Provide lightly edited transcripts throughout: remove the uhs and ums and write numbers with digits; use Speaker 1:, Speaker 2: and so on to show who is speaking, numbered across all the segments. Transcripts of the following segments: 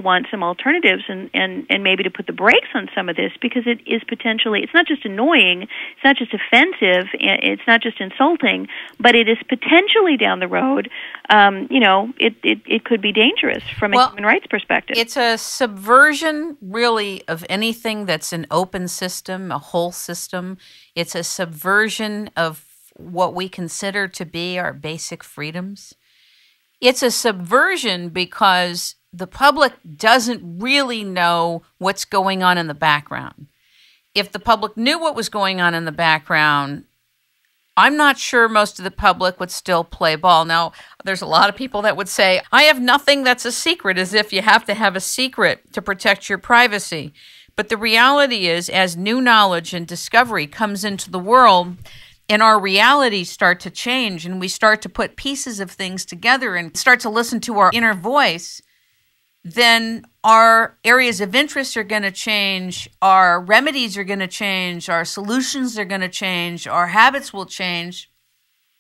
Speaker 1: want some alternatives and maybe to put the brakes on some of this, because it is potentially, it's not just annoying, it's not just offensive, it's not just insulting, but it is potentially down the road, it could be dangerous from a human rights perspective.
Speaker 2: It's a subversion, really, of anything that's an open system, a whole system. It's a subversion of what we consider to be our basic freedoms. It's a subversion because the public doesn't really know what's going on in the background. If the public knew what was going on in the background, I'm not sure most of the public would still play ball. Now, there's a lot of people that would say, I have nothing that's a secret, as if you have to have a secret to protect your privacy. But the reality is, as new knowledge and discovery comes into the world, and our realities start to change, and we start to put pieces of things together and start to listen to our inner voice, then our areas of interest are going to change, our remedies are going to change, our solutions are going to change, our habits will change.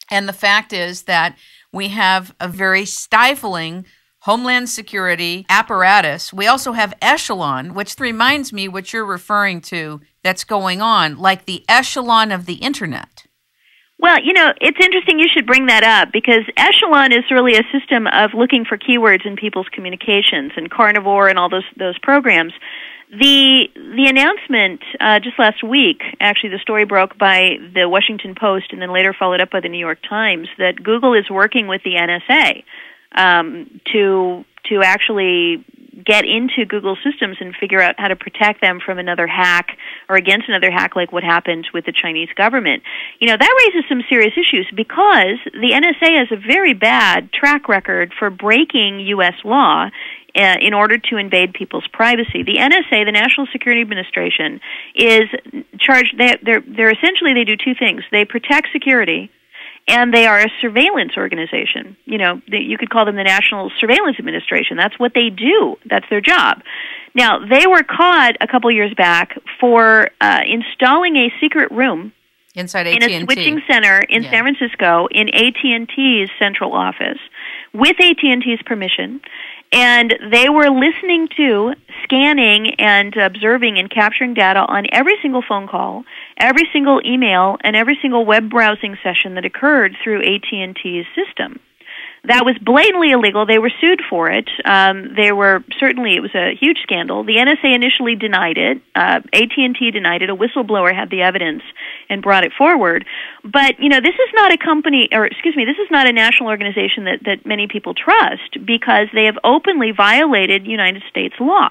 Speaker 2: And the fact is that we have a very stifling Homeland Security apparatus. We also have echelon, which reminds me what you're referring to that's going on, like the echelon of the internet.
Speaker 1: Well, it's interesting you should bring that up, because Echelon is really a system of looking for keywords in people's communications, and Carnivore and all those programs. The announcement just last week, actually the story broke by the Washington Post and then later followed up by the New York Times, that Google is working with the NSA to actually get into Google systems and figure out how to protect them from another hack or against another hack like what happened with the Chinese government. That raises some serious issues, because the NSA has a very bad track record for breaking U.S. law in order to invade people's privacy. The NSA, the National Security Administration, is charged, they're essentially, they do two things. They protect security, and they are a surveillance organization. You could call them the National Surveillance Administration. That's what they do. That's their job. Now, they were caught a couple years back for installing a secret room
Speaker 2: inside AT&T.
Speaker 1: In a switching center in San Francisco in AT&T's central office with AT&T's permission. And they were listening to, scanning, and observing and capturing data on every single phone call, every single email, and every single web browsing session that occurred through AT&T's system. That was blatantly illegal. They were sued for it. It was a huge scandal. The NSA initially denied it. AT&T denied it. A whistleblower had the evidence and brought it forward. But, this is not this is not a national organization that many people trust, because they have openly violated United States law.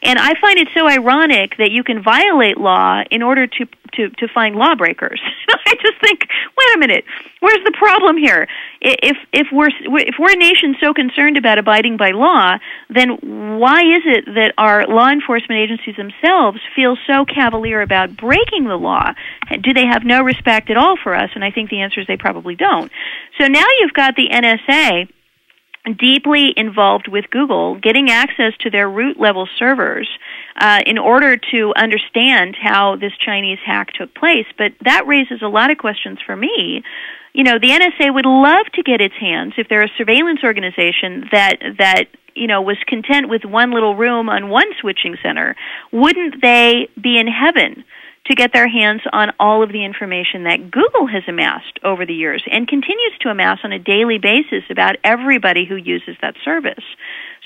Speaker 1: And I find it so ironic that you can violate law in order to find lawbreakers. I just think, wait a minute, where's the problem here? If we're a nation so concerned about abiding by law, then why is it that our law enforcement agencies themselves feel so cavalier about breaking the law? Do they have no respect at all for us? And I think the answer is they probably don't. So now you've got the NSA deeply involved with Google, getting access to their root-level servers in order to understand how this Chinese hack took place. But that raises a lot of questions for me. The NSA would love to get its hands, if they're a surveillance organization that was content with one little room on one switching center, wouldn't they be in heaven to get their hands on all of the information that Google has amassed over the years and continues to amass on a daily basis about everybody who uses that service?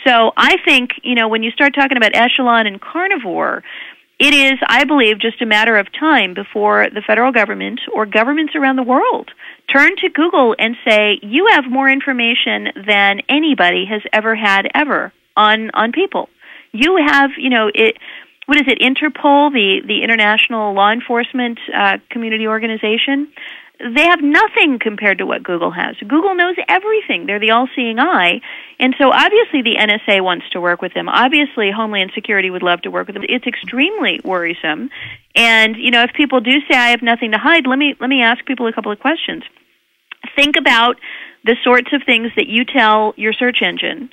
Speaker 1: So I think, when you start talking about Echelon and Carnivore, it is, I believe, just a matter of time before the federal government or governments around the world turn to Google and say, you have more information than anybody has ever had on people. You have, what is it, Interpol, the international law enforcement community organization? They have nothing compared to what Google has. Google knows everything. They're the all-seeing eye. And so obviously the NSA wants to work with them. Obviously Homeland Security would love to work with them. It's extremely worrisome. And, if people do say, I have nothing to hide, let me ask people a couple of questions. Think about the sorts of things that you tell your search engine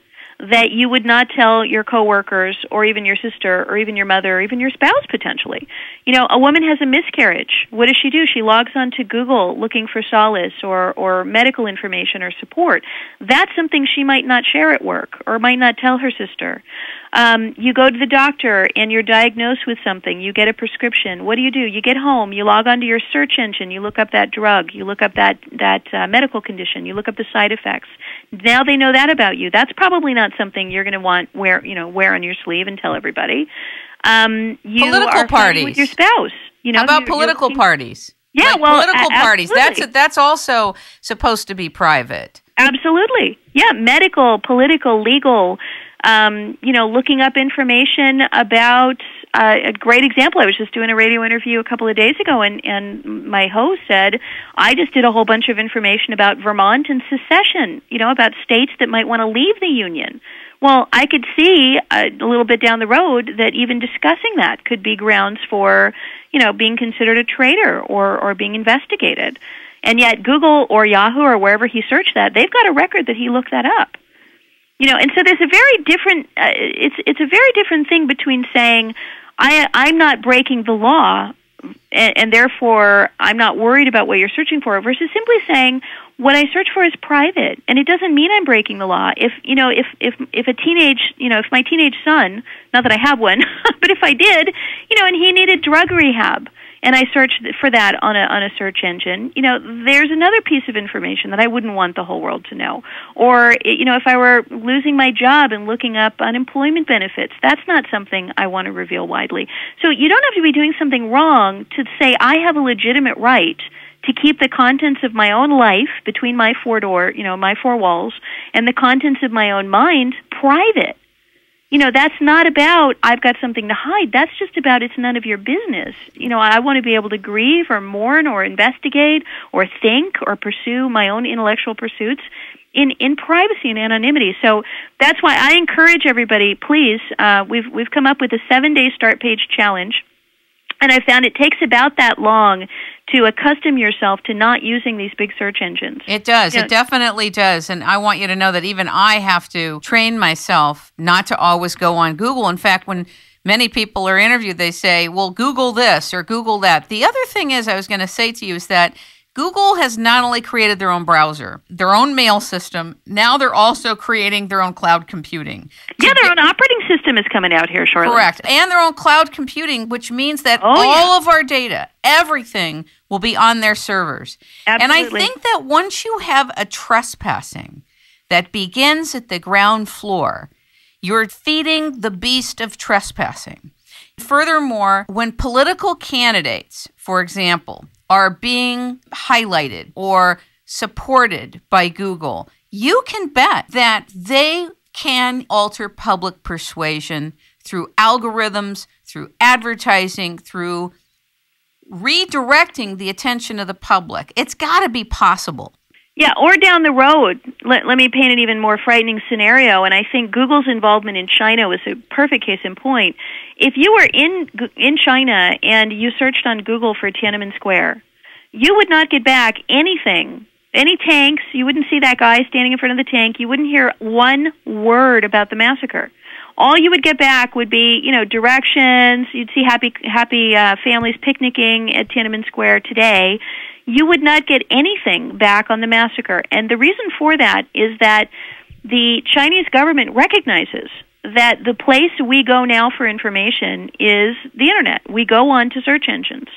Speaker 1: that you would not tell your coworkers or even your sister or even your mother or even your spouse potentially. You know, a woman has a miscarriage. What does she do? She logs on to Google looking for solace or medical information or support. That's something she might not share at work or might not tell her sister. You go to the doctor and you're diagnosed with something. You get a prescription. What do? You get home. You log onto your search engine. You look up that drug. You look up that medical condition. You look up the side effects. Now they know that about you. That's probably not something you're going to want wear on your sleeve and tell everybody. You
Speaker 2: political
Speaker 1: are
Speaker 2: parties
Speaker 1: with your spouse. You know,
Speaker 2: how about political parties?
Speaker 1: Yeah,
Speaker 2: like
Speaker 1: well,
Speaker 2: political parties.
Speaker 1: Absolutely.
Speaker 2: That's also supposed to be private.
Speaker 1: Absolutely. Yeah, medical, political, legal. Looking up information about a great example. I was just doing a radio interview a couple of days ago, and my host said, I just did a whole bunch of information about Vermont and secession, about states that might want to leave the Union. Well, I could see a little bit down the road that even discussing that could be grounds for, being considered a traitor or being investigated. And yet Google or Yahoo or wherever he searched that, they've got a record that he looked that up. And so there's a very different, it's a very different thing between saying, I'm not breaking the law, and therefore I'm not worried about what you're searching for, versus simply saying, what I search for is private, and it doesn't mean I'm breaking the law. If my teenage son, not that I have one, but if I did, and he needed drug rehab, and I searched for that on a search engine, there's another piece of information that I wouldn't want the whole world to know. Or, if I were losing my job and looking up unemployment benefits, that's not something I want to reveal widely. So you don't have to be doing something wrong to say I have a legitimate right to keep the contents of my own life between my four walls, and the contents of my own mind private. That's not about I've got something to hide. That's just about it's none of your business. I want to be able to grieve or mourn or investigate or think or pursue my own intellectual pursuits in privacy and anonymity. So that's why I encourage everybody, please, we've come up with a 7-day Startpage challenge. And I found it takes about that long to accustom yourself to not using these big search engines.
Speaker 2: It does. It definitely does. And I want you to know that even I have to train myself not to always go on Google. In fact, when many people are interviewed, they say, well, Google this or Google that. The other thing is I was going to say to you is that Google has not only created their own browser, their own mail system, now they're also creating their own cloud computing.
Speaker 1: Yeah, their own operating system is coming out here shortly.
Speaker 2: Correct. And their own cloud computing, which means that all of our data, everything, will be on their servers.
Speaker 1: Absolutely.
Speaker 2: And I think that once you have a trespassing that begins at the ground floor, you're feeding the beast of trespassing. Furthermore, when political candidates, for example, are being highlighted or supported by Google, you can bet that they can alter public persuasion through algorithms, through advertising, through redirecting the attention of the public. It's got to be possible.
Speaker 1: Yeah, or down the road, let me paint an even more frightening scenario, and I think Google's involvement in China was a perfect case in point. If you were in China and you searched on Google for Tiananmen Square, you would not get back anything, any tanks. You wouldn't see that guy standing in front of the tank. You wouldn't hear one word about the massacre. All you would get back would be, directions. You'd see happy families picnicking at Tiananmen Square today. You would not get anything back on the massacre. And the reason for that is that the Chinese government recognizes that the place we go now for information is the Internet. We go on to search engines.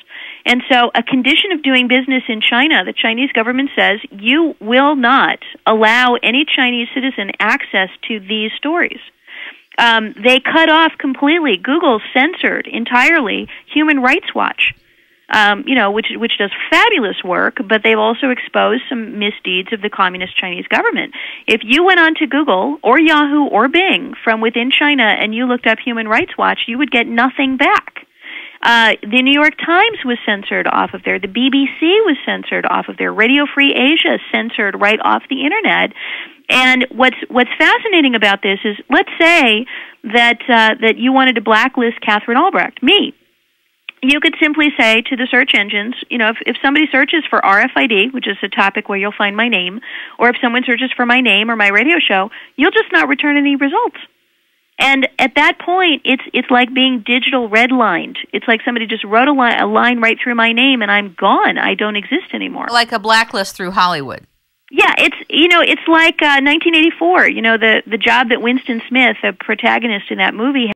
Speaker 1: And so a condition of doing business in China, the Chinese government says, you will not allow any Chinese citizen access to these stories. They cut off completely. Google censored entirely Human Rights Watch. Which does fabulous work, but they've also exposed some misdeeds of the Communist Chinese government. If you went on to Google or Yahoo or Bing from within China and you looked up Human Rights Watch, you would get nothing back. The New York Times was censored off of there. The BBC was censored off of there. Radio Free Asia censored right off the Internet. And what's fascinating about this is, let's say that you wanted to blacklist Katherine Albrecht, me. you could simply say to the search engines, if somebody searches for RFID, which is a topic where you'll find my name, or if someone searches for my name or my radio show, you'll just not return any results. And at that point, it's like being digital redlined. It's like somebody just wrote a line right through my name, and I'm gone. I don't exist anymore.
Speaker 2: Like a blacklist through Hollywood.
Speaker 1: Yeah, it's like 1984. The job that Winston Smith, the protagonist in that movie,